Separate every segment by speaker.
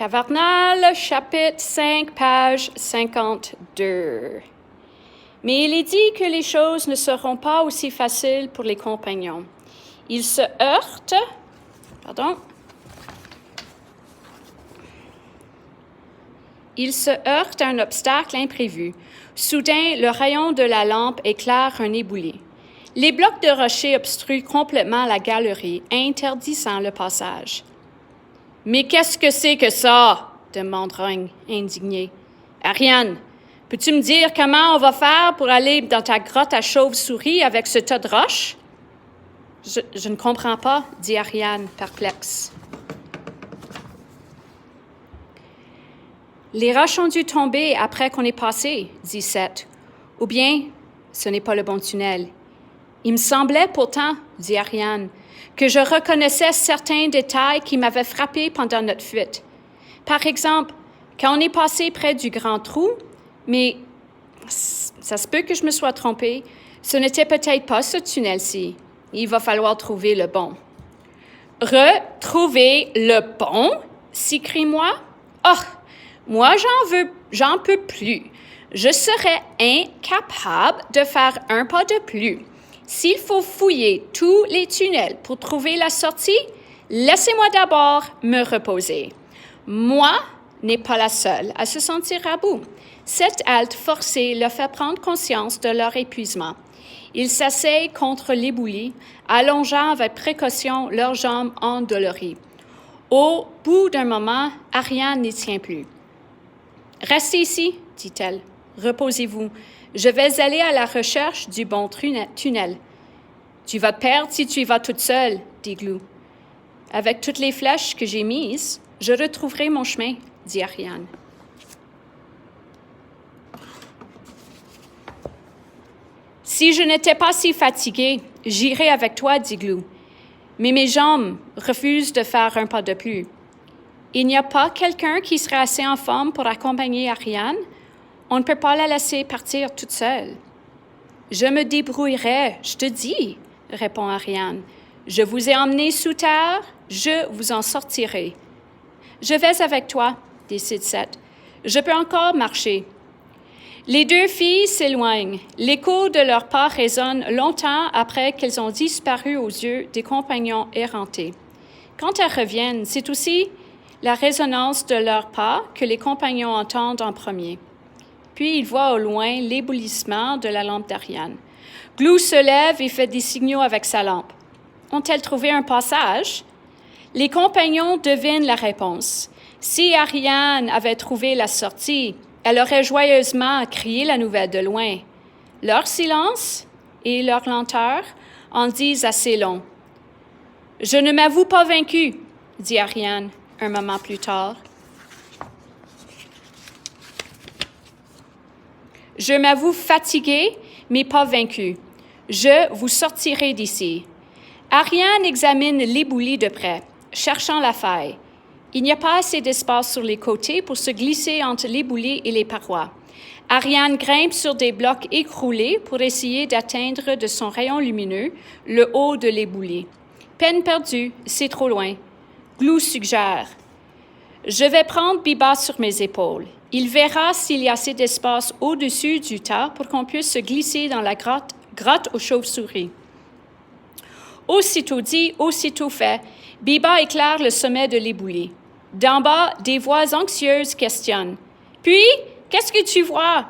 Speaker 1: Cavernal, chapitre 5, page 52. Mais il est dit que les choses ne seront pas aussi faciles pour les compagnons. Ils se heurtent, à un obstacle imprévu. Soudain, le rayon de la lampe éclaire un éboulis. Les blocs de rocher obstruent complètement la galerie, interdisant le passage. « Mais qu'est-ce que c'est que ça? » demande Rogne, indigné. « Ariane, peux-tu me dire comment on va faire pour aller dans ta grotte à chauve-souris avec ce tas de roches? » Je ne comprends pas, dit Ariane, perplexe. « Les roches ont dû tomber après qu'on est passé, dit Seth. Ou bien, ce n'est pas le bon tunnel. Il me semblait pourtant, dit Ariane, que je reconnaissais certains détails qui m'avaient frappé pendant notre fuite. Par exemple, quand on est passé près du grand trou, mais ça se peut que je me sois trompée, ce n'était peut-être pas ce tunnel-ci. Il va falloir trouver le bon. »« Retrouver le bon? » s'écrie-moi. « Oh, moi j'en peux plus. Je serais incapable de faire un pas de plus. S'il faut fouiller tous les tunnels pour trouver la sortie, laissez-moi d'abord me reposer. Moi n'est pas la seule à se sentir à bout. Cette halte forcée leur fait prendre conscience de leur épuisement. Ils s'asseyent contre l'éboulis, allongeant avec précaution leurs jambes endolories. Au bout d'un moment, Ariane n'y tient plus. « Restez ici, dit-elle. Reposez-vous. Je vais aller à la recherche du bon tunnel. »« Tu vas te perdre si tu y vas toute seule, » dit Glou. « Avec toutes les flèches que j'ai mises, je retrouverai mon chemin, » dit Ariane. « Si je n'étais pas si fatiguée, j'irais avec toi, dit Glou. Mais mes jambes refusent de faire un pas de plus. Il n'y a pas quelqu'un qui serait assez en forme pour accompagner Ariane? On ne peut pas la laisser partir toute seule. « Je me débrouillerai, je te dis, » répond Ariane. « Je vous ai emmené sous terre, je vous en sortirai. »« Je vais avec toi, » décide Seth. « Je peux encore marcher. » Les deux filles s'éloignent. L'écho de leurs pas résonne longtemps après qu'elles ont disparu aux yeux des compagnons érentés. Quand elles reviennent, c'est aussi la résonance de leurs pas que les compagnons entendent en premier. Puis ils voient au loin l'éblouissement de la lampe d'Ariane. Glou se lève et fait des signaux avec sa lampe. Ont-elles trouvé un passage? Les compagnons devinent la réponse. Si Ariane avait trouvé la sortie, elle aurait joyeusement crié la nouvelle de loin. Leur silence et leur lenteur en disent assez long. « Je ne m'avoue pas vaincue, » dit Ariane un moment plus tard. « Je m'avoue fatiguée, mais pas vaincue. Je vous sortirai d'ici. » Ariane examine l'éboulis de près, cherchant la faille. Il n'y a pas assez d'espace sur les côtés pour se glisser entre l'éboulis et les parois. Ariane grimpe sur des blocs écroulés pour essayer d'atteindre de son rayon lumineux le haut de l'éboulis. Peine perdue, c'est trop loin. Glou suggère. « Je vais prendre Biba sur mes épaules. Il verra s'il y a assez d'espace au-dessus du tas pour qu'on puisse se glisser dans la grotte aux chauves-souris. » Aussitôt dit, aussitôt fait, Biba éclaire le sommet de l'éboulis. D'en bas, des voix anxieuses questionnent. « Puis, qu'est-ce que tu vois? »«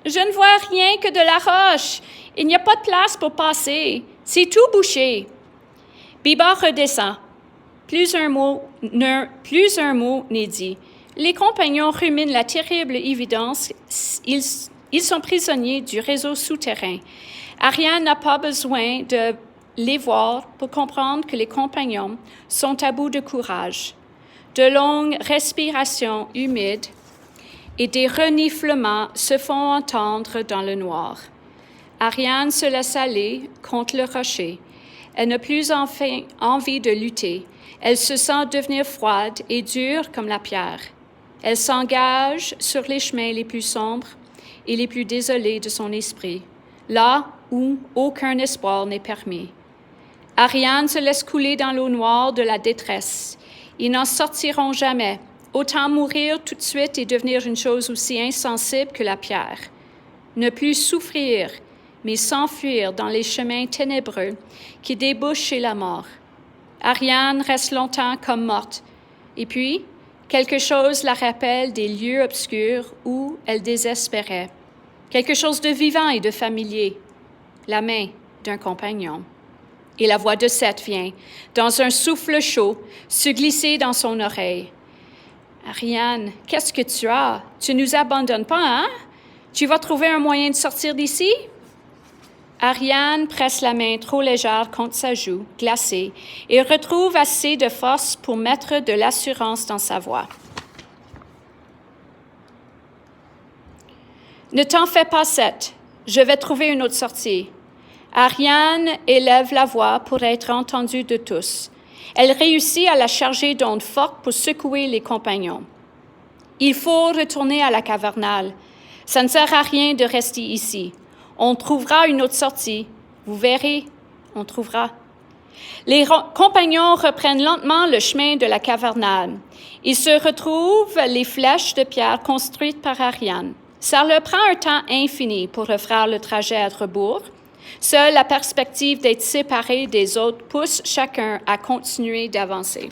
Speaker 1: Je ne vois rien que de la roche. Il n'y a pas de place pour passer. C'est tout bouché. » Biba redescend. Plus un mot n'est dit. Les compagnons ruminent la terrible évidence. Ils sont prisonniers du réseau souterrain. Ariane n'a pas besoin de les voir pour comprendre que les compagnons sont à bout de courage. De longues respirations humides et des reniflements se font entendre dans le noir. Ariane se laisse aller contre le rocher. Elle n'a plus enfin envie de lutter. Elle se sent devenir froide et dure comme la pierre. Elle s'engage sur les chemins les plus sombres et les plus désolés de son esprit, là où aucun espoir n'est permis. Ariane se laisse couler dans l'eau noire de la détresse. Ils n'en sortiront jamais. Autant mourir tout de suite et devenir une chose aussi insensible que la pierre. Ne plus souffrir, mais s'enfuir dans les chemins ténébreux qui débouchent chez la mort. Ariane reste longtemps comme morte, et puis quelque chose la rappelle des lieux obscurs où elle désespérait. Quelque chose de vivant et de familier, la main d'un compagnon. Et la voix de Seth vient, dans un souffle chaud, se glisser dans son oreille. « Ariane, qu'est-ce que tu as? Tu nous abandonnes pas, hein? Tu vas trouver un moyen de sortir d'ici? » Ariane presse la main trop légère contre sa joue, glacée, et retrouve assez de force pour mettre de l'assurance dans sa voix. « Ne t'en fais pas, Seth. Je vais trouver une autre sortie. » Ariane élève la voix pour être entendue de tous. Elle réussit à la charger d'ondes fortes pour secouer les compagnons. « Il faut retourner à la cavernale. Ça ne sert à rien de rester ici. On trouvera une autre sortie. Vous verrez, on trouvera. » Les compagnons reprennent lentement le chemin de la cavernale. Ils se retrouvent les flèches de pierre construites par Ariane. Ça leur prend un temps infini pour refaire le trajet à rebours. Seule la perspective d'être séparés des autres pousse chacun à continuer d'avancer.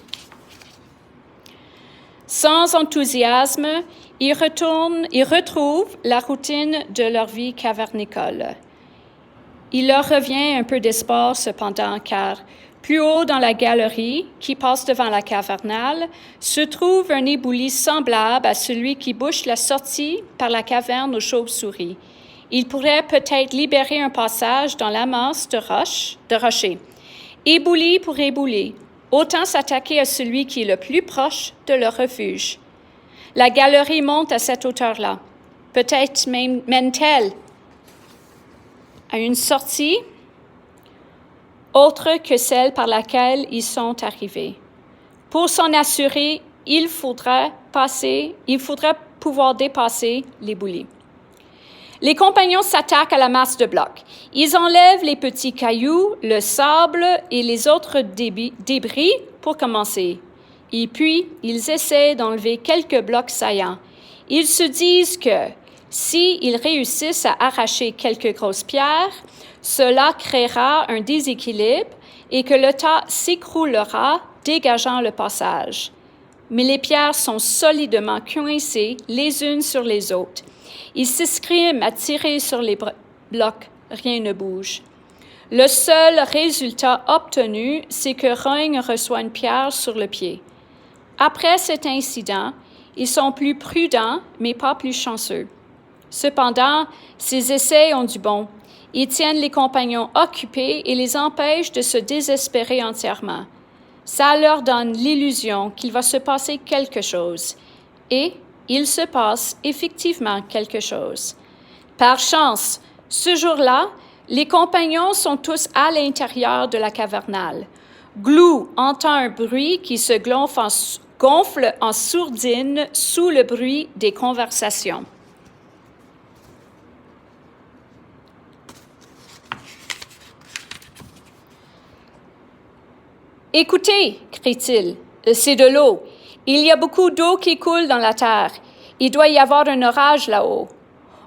Speaker 1: Sans enthousiasme, ils retrouvent la routine de leur vie cavernicole. Il leur revient un peu d'espoir cependant, car plus haut dans la galerie qui passe devant la cavernale se trouve un éboulis semblable à celui qui bouche la sortie par la caverne aux chauves-souris. Il pourrait peut-être libérer un passage dans l'amas de rochers. Éboulis pour éboulis, autant s'attaquer à celui qui est le plus proche de leur refuge. La galerie monte à cette hauteur-là. Peut-être même mène-t-elle à une sortie autre que celle par laquelle ils sont arrivés. Pour s'en assurer, il faudra pouvoir dépasser l'éboulis. Les compagnons s'attaquent à la masse de blocs. Ils enlèvent les petits cailloux, le sable et les autres débris pour commencer. Et puis, ils essaient d'enlever quelques blocs saillants. Ils se disent que s'ils réussissent à arracher quelques grosses pierres, cela créera un déséquilibre et que le tas s'écroulera, dégageant le passage. Mais les pierres sont solidement coincées les unes sur les autres. Ils s'escriment à tirer sur les blocs, rien ne bouge. Le seul résultat obtenu, c'est que Rogne reçoit une pierre sur le pied. Après cet incident, ils sont plus prudents, mais pas plus chanceux. Cependant, ces essais ont du bon. Ils tiennent les compagnons occupés et les empêchent de se désespérer entièrement. Ça leur donne l'illusion qu'il va se passer quelque chose. Et il se passe effectivement quelque chose. Par chance, ce jour-là, les compagnons sont tous à l'intérieur de la cavernale. Glou entend un bruit qui se gonfle en sourdine sous le bruit des conversations. « Écoutez, crie-t-il, c'est de l'eau. Il y a beaucoup d'eau qui coule dans la terre. Il doit y avoir un orage là-haut. »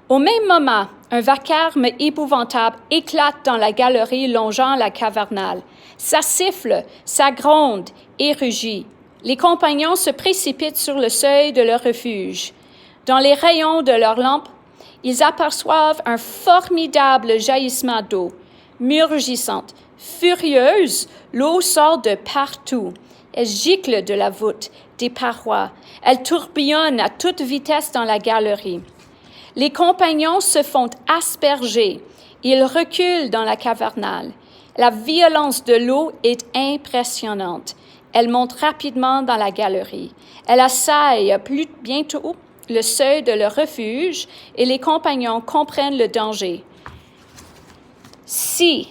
Speaker 1: Au même moment, un vacarme épouvantable éclate dans la galerie longeant la cavernale. Ça siffle, ça gronde et rugit. Les compagnons se précipitent sur le seuil de leur refuge. Dans les rayons de leurs lampes, ils aperçoivent un formidable jaillissement d'eau. Murgissante, furieuse, l'eau sort de partout. Elle gicle de la voûte, des parois. Elle tourbillonne à toute vitesse dans la galerie. Les compagnons se font asperger. Ils reculent dans la cavernale. La violence de l'eau est impressionnante. Elle monte rapidement dans la galerie. Elle assaille bientôt le seuil de leur refuge et les compagnons comprennent le danger. S'il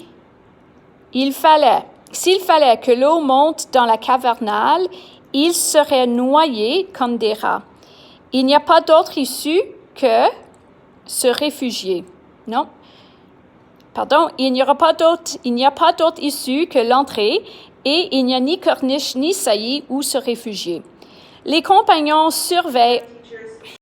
Speaker 1: fallait que l'eau monte dans la cavernale, ils seraient noyés comme des rats. Il n'y a pas d'autre issue que se réfugier. Non. Pardon, il n'y a pas d'autre issue que l'entrée et il n'y a ni corniche ni saillie où se réfugier. Les compagnons surveillent